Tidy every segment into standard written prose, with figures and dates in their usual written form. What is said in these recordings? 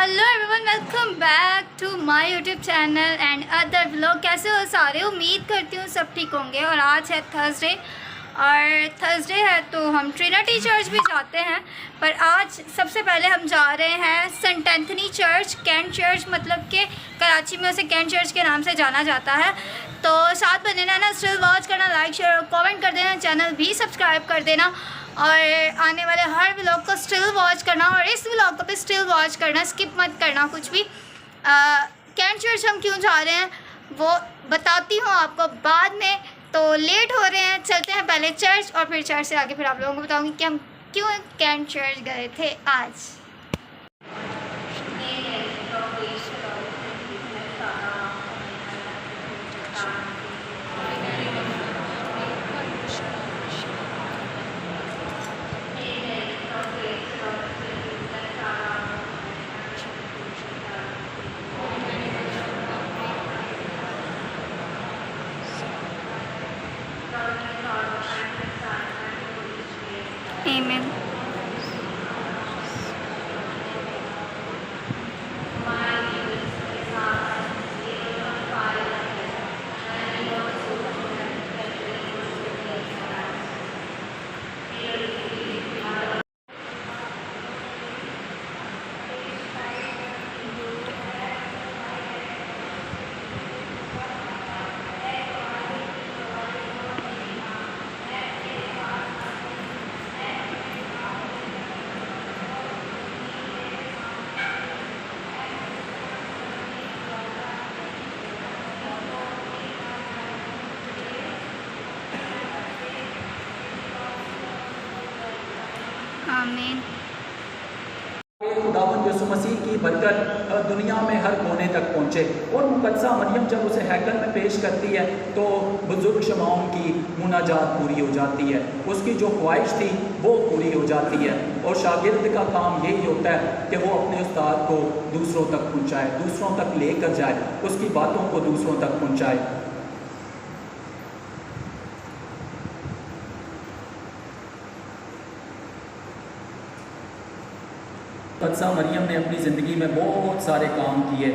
Hello everyone, welcome back to my YouTube channel and other vlog. कैसे हो सारे? उम्मीद करती हूँ सब ठीक होंगे। और आज है थर्सडे और थर्सडे है तो हम ट्रिनिटी चर्च भी जाते हैं। पर आज सबसे पहले हम जा रहे हैं saint Anthony church, cantt church, मतलब कि कराची में उसे कैंट चर्च के नाम से जाना जाता है। तो साथ में देना ना, स्टिल वॉच करना, लाइक शेयर और कमेंट कर देना, चैनल भी सब्सक्राइब कर देना और आने वाले हर व्लॉग को स्टिल वॉच करना और इस व्लॉग को भी स्टिल वॉच करना, स्किप मत करना कुछ भी। कैंट चर्च हम क्यों जा रहे हैं वो बताती हूँ आपको बाद में। तो लेट हो रहे हैं, चलते हैं पहले चर्च और फिर चर्च से आगे फिर आप लोगों को बताऊँगी कि हम क्यों कैंट चर्च गए थे आज। Amen. आमीन। खुदावंद यीशु मसीह की बरकत दुनिया में हर कोने तक पहुँचे। और मुकद्दसा मरियम जब उसे हैकल में पेश करती है तो बुजुर्ग शमाउन की मुनाजात पूरी हो जाती है, उसकी जो ख्वाहिश थी वो पूरी हो जाती है। और शागिर्द का काम यही होता है कि वो अपने उस्ताद को दूसरों तक पहुँचाए, दूसरों तक लेकर जाए, उसकी बातों को दूसरों तक पहुँचाए। मुकद्दसा मरियम ने अपनी ज़िंदगी में बहुत सारे काम किए।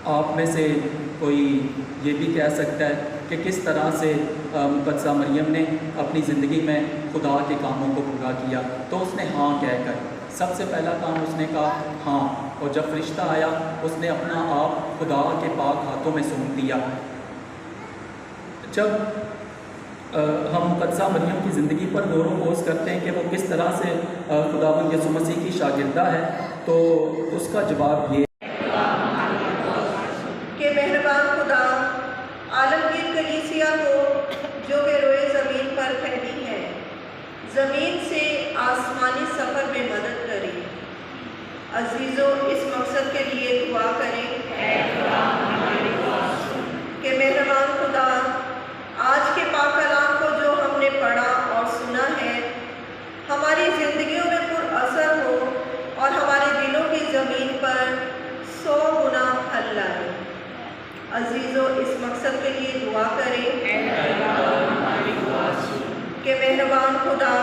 आप में से कोई ये भी कह सकता है कि किस तरह से मुकद्दसा मरियम ने अपनी ज़िंदगी में खुदा के कामों को पूरा किया। तो उसने हाँ कहकर सबसे पहला काम उसने कहा हाँ, और जब फरिश्ता आया उसने अपना आप खुदा के पाक हाथों में सौंप दिया। जब हम मुकद्दसा मरियम की ज़िंदगी पर गौर व खोज करते हैं कि वो किस तरह से खुदावंद यीशु मसीह की शागिर्दा है, तो उसका जवाब ये कि मेहरबान खुदा आलमगीर कलीसिया को जो कि रोए ज़मीन पर फैली है, ज़मीन से आसमानी सफ़र में मदद करे। अजीज़ों, इस मकसद के लिए दुआ करें कि मेहरबान खुदा आज के पाक कलाम को जो हमने पढ़ा और सुना है हमारी ज़िंदगियों में पुरअसर हो और हमारे दिलों की ज़मीन पर 100 गुना फल लाए। अजीज़ों, इस मकसद के लिए दुआ करें कि मेहरबान खुदा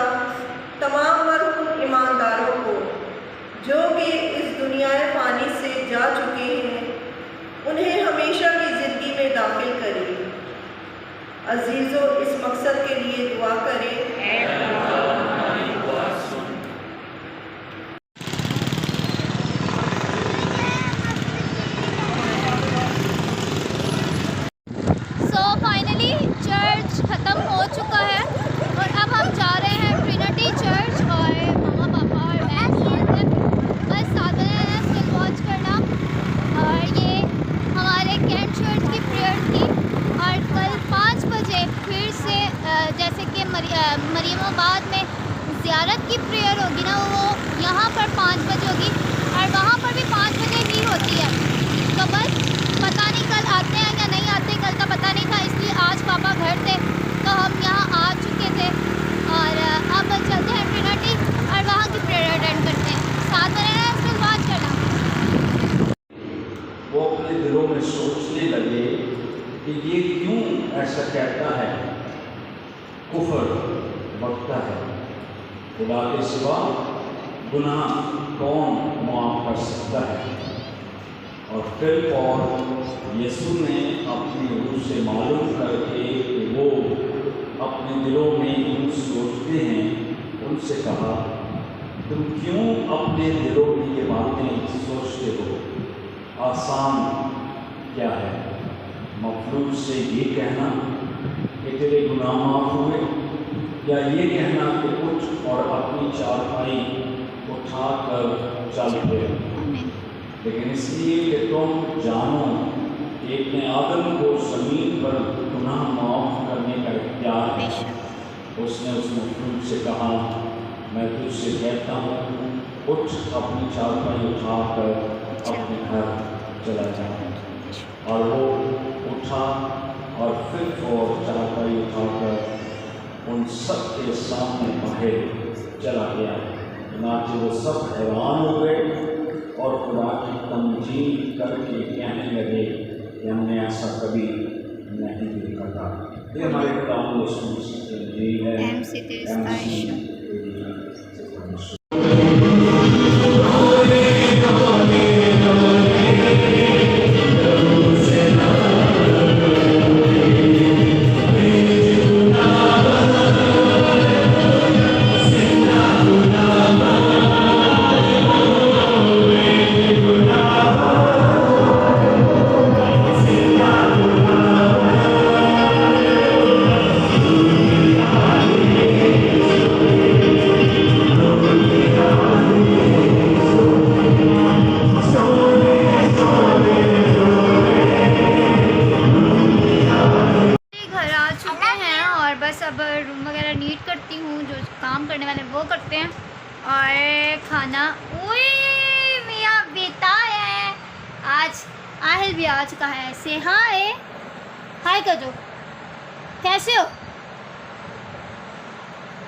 तमाम मरहूम ईमानदारों को जो कि इस दुनिया फ़ानी से जा चुके हैं उन्हें हमेशा की ज़िंदगी में दाखिल करें। अजीज़ों, इस मकसद के लिए दुआ करें। सो फाइनली चर्च ख़त्म हो चुका है और अब हम जा रहे हैं ट्रिनिटी चर्च और मम्मा पापा और मैं बस साथ में स्टिल वॉच करना। और ये हमारे कैंट चर्च की प्रेयर थी और कल 5 बजे फिर से जैसे कि मरियमाबाद में ज़ियारत की प्रेयर होगी ना, वो यहाँ पर 5 बजे होगी और वहाँ पर भी 5 बजे ही होती है। तो बस पता नहीं कल आते हैं या नहीं आते, कल का पता नहीं था, इसलिए आज पापा घर थे तो हम यहाँ आ चुके थे और अब चलते हैं ट्रिनिटी और वहाँ की प्रेयर अटेंड करते हैं। साथ में रहना, स्टिल वॉच करना। वो अपने दिलों में सोचने लगे कि ये क्यों ऐसा कहता है, कुफर बकता है, खुदा के सिवा गुनाह कौन माफ़ कर सकता है। और फिर और यीशु ने अपनी रूह से मालूम करके कि वो अपने दिलों में यूँ सोचते हैं, उनसे कहा, तुम क्यों अपने दिलों में ये बातें सोचते हो? आसान क्या है, मखलूक से ये कहना कि तेरे गुनाह माफ़ हुए, या ये कहना कि उठ और अपनी चारपाई उठा कर चल गए। लेकिन इसलिए कि तुम जानो कि इब्ने आदम को ज़मीन पर गुनाह माफ़ करने का इख्तियार है। उसने उस मखलूक से कहा, मैं तुझसे कहता हूँ, उठ अपनी चारपाई उठा कर अपने घर चला जा। और वो उठा और फिर और चारपाई उठाकर उन सब के सामने बाहर चला गया। चुनांचे वो सब हैरान हो गए और खुदा की तमजीद करके कहने लगे कि हमने ऐसा कभी नहीं देखा था। ये हमारे खुदावंद यीशु मसीह की इंजील है। अब रूम वगैरह नीट करती हूँ, जो काम करने वाले वो करते हैं। और खाना मियाँ बेटा है, आज आहिल भी आ चुका है। से हाय हाय कर दो, कैसे हो?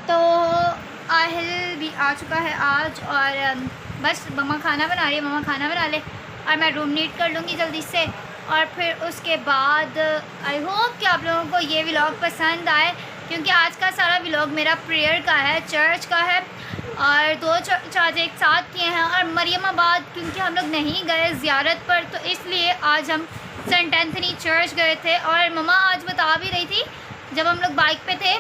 तो आहिल भी आ चुका है आज, और बस मम्मा खाना बना रही है, मम्मा खाना बना ले और मैं रूम नीट कर लूँगी जल्दी से। और फिर उसके बाद आई होप कि आप लोगों को ये व्लॉग पसंद आए, क्योंकि आज का सारा व्लॉग मेरा प्रेयर का है, चर्च का है, और 2 चार्ज एक साथ किए हैं। और मरियमाबाद क्योंकि हम लोग नहीं गए ज़ियारत पर, तो इसलिए आज हम सेंट एंथनी चर्च गए थे। और मम्मा आज बता भी रही थी, जब हम लोग बाइक पे थे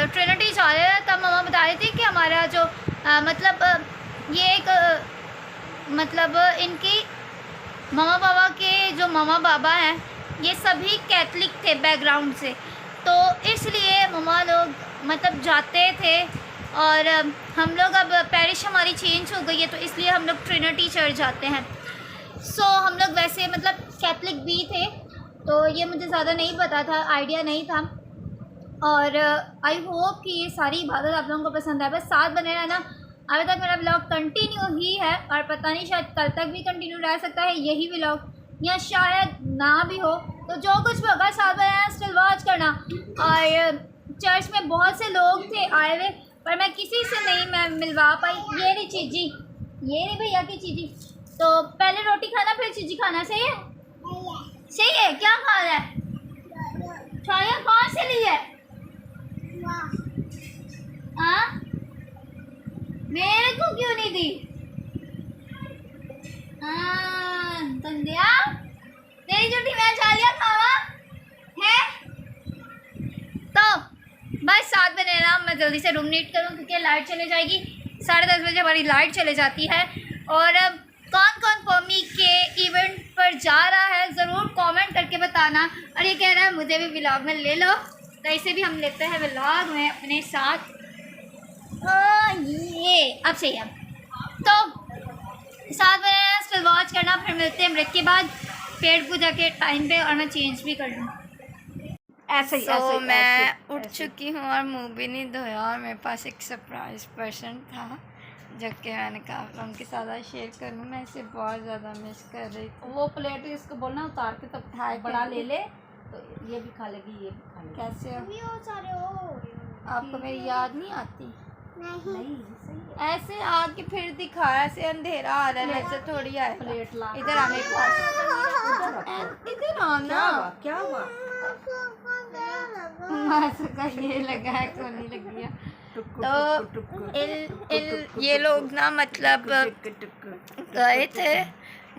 ट्रिनिटी जा रहे थे, तब मम्मा बता रही थी कि हमारा जो ये एक मतलब इनकी मम्मा पापा के जो मम्मा पापा हैं ये सभी कैथलिक थे बैकग्राउंड से, तो इसलिए मम्मा लोग मतलब जाते थे। और हम लोग अब पैरिश हमारी चेंज हो गई है, तो इसलिए हम लोग ट्रिनिटी चर्च जाते हैं। सो हम लोग वैसे मतलब कैथलिक भी थे, तो ये मुझे ज़्यादा नहीं पता था, आइडिया नहीं था। और आई होप कि ये सारी इबादत आप लोगों को पसंद आए। बस साथ बने रहना। अभी तक मेरा व्लॉग कंटिन्यू ही है, और पता नहीं शायद कल तक भी कंटिन्यू रह सकता है यही व्लॉग, या शायद ना भी हो। तो जो कुछ भी होगा साथ बने रहना, स्टिल वॉच करना। और चर्च में बहुत से लोग थे आए हुए, पर मैं किसी से नहीं मैं मिलवा पाई। ये रही चीजी, ये रही भैया की चीजी। तो पहले रोटी खाना फिर चीजी खाना, सही है? सही है। क्या खा रहा है? छाया कहाँ से ली है? हाँ, मेरे को क्यों नहीं दी? धंधिया तेरी झूठी मैं छालिया खावा है। तो बस साथ में रहना, मैं जल्दी से रूम नीट करूँ क्योंकि लाइट चले जाएगी। 10:30 बजे हमारी लाइट चले जाती है। और अब कौन कौन कौमी के इवेंट पर जा रहा है ज़रूर कमेंट करके बताना। और ये कह रहा है मुझे भी व्लॉग में ले लो, तो इसे भी हम लेते हैं व्लॉग में अपने साथ। ये अब सही है। तो साथ में स्टिल वॉच करना, फिर मिलते हैं ब्रेक के बाद पेड़ पूजा के टाइम पे, और मैं चेंज भी कर लूँ। ऐसे ही तो मैं ऐसे, उठ चुकी हूँ और मुंह भी नहीं धोया, और मेरे पास एक सरप्राइज़ पर्सन था जो कि मैंने कहा आप लोगों के साथ शेयर करूँ। मैं इसे बहुत ज़्यादा मिस कर रही थी। वो प्लेट इसको बोलना उतार के तब हाँ, बड़ा ले ले, तो ये भी खा लेगी, ये भी खा लेगी। कैसे हो? आपको मेरी याद नहीं आती? नहीं सही है। ऐसे आके फिर दिखाया, ऐसे अंधेरा आ रहा है, ऐसे थोड़ी आए। प्लेट ला इधर आने के पास, इधर आना। क्या हुआ? माँ का ये लगा है, कोनी लगी है। तो ये लोग ना मतलब गए थे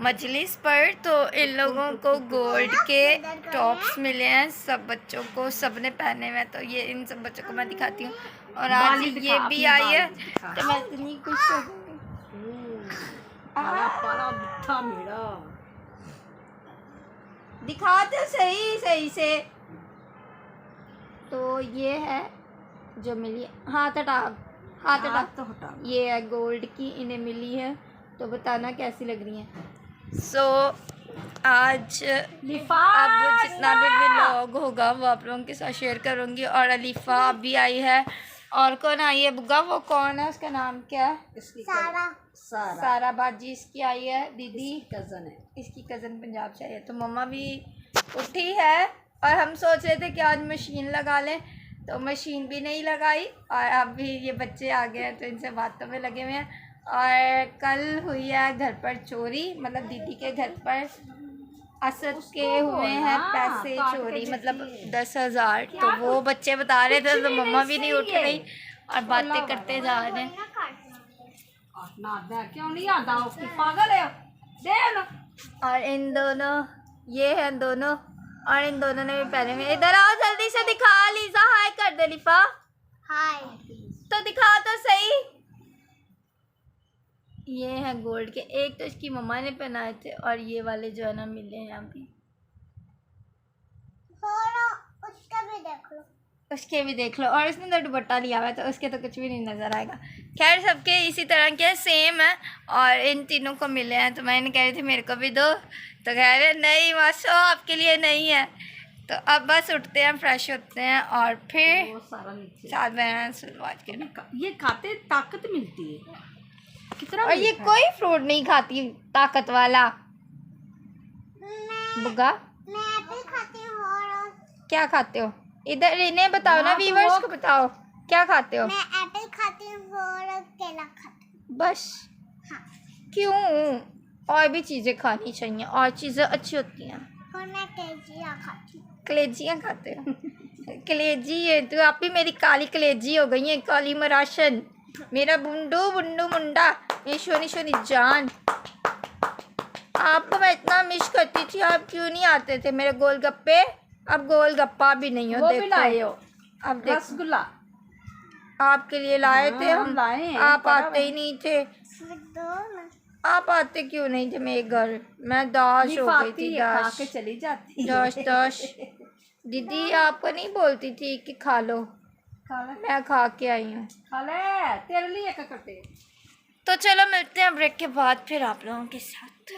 मजलिस पर, तो इन लोगों को गोल्ड के टॉप्स मिले हैं सब बच्चों को, सब ने पहने हुए हैं। तो ये इन सब बच्चों को मैं दिखाती हूँ। और आज ये भी आई है तो मैं इतनी खुश हो गई। दिखा तो सही सही से। तो ये है जो मिली, हाथ हटा तो हटा। ये है गोल्ड की, इन्हें मिली है। तो बताना कैसी लग रही हैं। सो आज अब जितना भी व्लॉग होगा वो आप लोगों के साथ शेयर करूँगी। और अलीफ़ा भी आई है। और कौन आई है बुग्गा, वो कौन है, उसका नाम क्या है? सारा बाजी इसकी आई है। दीदी कज़न है, इसकी कज़न पंजाब से आई है। तो मम्मा भी उठी है और हम सोच रहे थे कि आज मशीन लगा लें, तो मशीन भी नहीं लगाई। और अभी ये बच्चे आ गए हैं तो इनसे बातों में लगे हुए हैं। और कल हुई है घर पर चोरी, मतलब दीदी के घर पर असद के हुए हैं पैसे चोरी, मतलब 10,000। तो वो बच्चे बता रहे थे तो मम्मा भी नहीं उठ रही और बातें करते जा रहे हैं। क्यों नहीं आता, उसकी पागल है दे ना। और इन दोनों, ये हैं दोनों, और इन दोनों ने भी पहने हुए। इधर आओ जल्दी से दिखा, लीजा हाय कर दे। लिफा हाय तो दिखा तो सही। ये हैं गोल्ड के, एक तो इसकी मम्मा ने पहनाए थे और ये वाले जो है ना मिले हैं अभी। उसके भी देख लो। और उसने तो दुपट्टा लिया हुआ है तो उसके तो कुछ भी नहीं नज़र आएगा। खैर सबके इसी तरह के सेम है और इन तीनों को मिले हैं। तो मैंने कह रही थी मेरे को भी दो, तो कह रहे नहीं मासो आपके लिए नहीं है। तो अब बस उठते हैं, फ्रेश होते हैं और फिर साथ बहन शुरुआत के। ये खाते ताकत मिलती है कितना। और ये कोई फ्रूट नहीं खाती ताकत वाला। बुग्गा मैं एप्पल खाती हूँ और क्या खाते हो? इधर इन्हें बताओ ना, व्यूवर्स को बताओ क्या खाते हो? मैं एप्पल खाती हूँ और केला खाती हूँ। बस क्यों? और भी चीज़ें खानी चाहिए, और चीज़ें अच्छी होती हैं। और मैं कलेजियाँ खाती हूँ। कलेजियाँ खाते हो? कलेजी है तो आप भी मेरी काली कलेजी हो गई है, काली मराशन, मेरा बुंडू बुंडू मुंडा, ये शोनी शोनी जान। आपको मैं इतना मिस करती थी, आप क्यों नहीं आते थे मेरे गोलगप्पे? अब गोलगप्पा भी नहीं हो। वो भी देखो लाए हो अब देखो, रसगुल्ला आपके लिए लाए थे हम लाए हैं, आप आते ही नहीं थे। दो ना। आप आते क्यों नहीं थे मेरे घर? मैं दाश हो गई थी, खा दाश के चली जाती दाश दाश। दीदी आपको नहीं बोलती थी कि खा लो, खा ले मैं खा के आई हूँ। खा ले तेरे लिए कटे। तो चलो मिलते हैं ब्रेक के बाद फिर आप लोगों के साथ।